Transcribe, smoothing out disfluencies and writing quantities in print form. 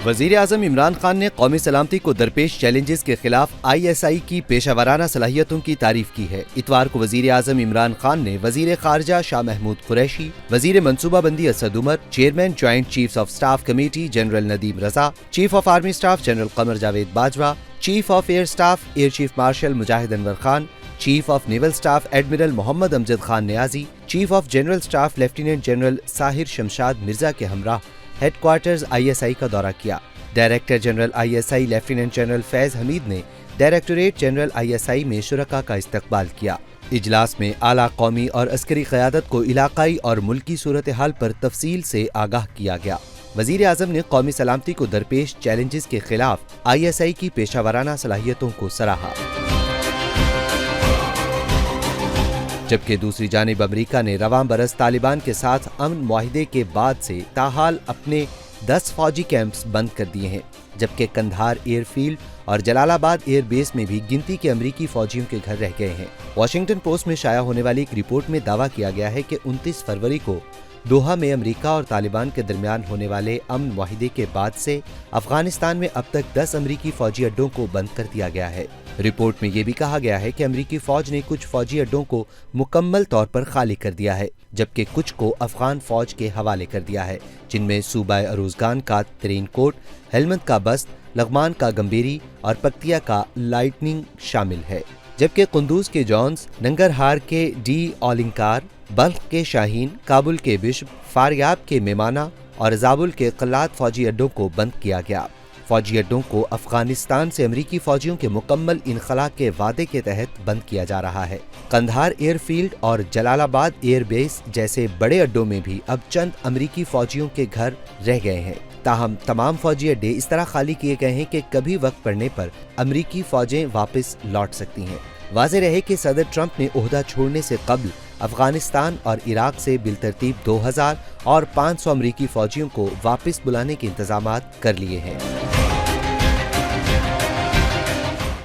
وزیر اعظم عمران خان نے قومی سلامتی کو درپیش چیلنجز کے خلاف ISI کی پیشہ ورانہ صلاحیتوں کی تعریف کی ہے۔ اتوار کو وزیر اعظم عمران خان نے وزیر خارجہ شاہ محمود قریشی، وزیر منصوبہ بندی Asad Umar, chairman joint chiefs of staff committee general Nadeem Raza, chief of army staff general Qamar Javed Bajwa, chief of air staff air chief marshal Mujahid Anwar Khan, chief of naval staff admiral Muhammad Amjad Khan Niazi, chief of general staff lieutenant general Sahir Shamshad Mirza کے ہمراہ ہیڈ کوارٹرز ISI کا دورہ کیا۔ Director general ISI lieutenant general Faiz Hameed نے directorate general ISI میں شرکاء کا استقبال کیا۔ اجلاس میں اعلیٰ قومی اور عسکری قیادت کو علاقائی اور ملکی صورتحال پر تفصیل سے آگاہ کیا گیا۔ وزیر اعظم نے قومی سلامتی کو درپیش چیلنجز کے خلاف ISI کی پیشہ ورانہ صلاحیتوں کو سراہا۔ جبکہ دوسری جانب امریکہ نے رواں برس طالبان کے ساتھ امن معاہدے کے بعد سے تاحال اپنے 10 فوجی کیمپس بند کر دیے ہیں، جبکہ قندھار ایئر فیلڈ اور جلال آباد ایئر بیس میں بھی گنتی کے امریکی فوجیوں کے گھر رہ گئے ہیں۔ واشنگٹن پوسٹ میں شائع ہونے والی ایک رپورٹ میں دعویٰ کیا گیا ہے کہ 29 فروری کو دوحہ میں امریکہ اور طالبان کے درمیان ہونے والے امن معاہدے کے بعد سے افغانستان میں اب تک 10 امریکی فوجی اڈوں کو بند کر دیا گیا ہے۔ رپورٹ میں یہ بھی کہا گیا ہے کہ امریکی فوج نے کچھ فوجی اڈوں کو مکمل طور پر خالی کر دیا ہے، جبکہ کچھ کو افغان فوج کے حوالے کر دیا ہے، جن میں صوبہ اروزگان کا ترین کوٹ، ہلمند کا بست، لغمان کا گمبیری اور پکتیا کا لائٹننگ شامل ہے، جبکہ قندوز کے جونز، ننگرہار کے ڈی اولنکار، بلخ کے شاہین، کابل کے بشپ، فاریاب کے میمانہ اور زابل کے قلات فوجی اڈوں کو بند کیا گیا۔ فوجی اڈوں کو افغانستان سے امریکی فوجیوں کے مکمل انخلاء کے وعدے کے تحت بند کیا جا رہا ہے۔ قندھار ایئر فیلڈ اور جلال آباد ایئر بیس جیسے بڑے اڈوں میں بھی اب چند امریکی فوجیوں کے گھر رہ گئے ہیں، تاہم تمام فوجی اڈے اس طرح خالی کیے گئے ہیں کہ کبھی وقت پڑنے پر امریکی فوجیں واپس لوٹ سکتی ہیں۔ واضح رہے کہ صدر ٹرمپ نے عہدہ چھوڑنے سے قبل افغانستان اور عراق سے بالترتیب 2000 اور 500 امریکی فوجیوں کو واپس بلانے کے انتظامات کر لیے ہیں۔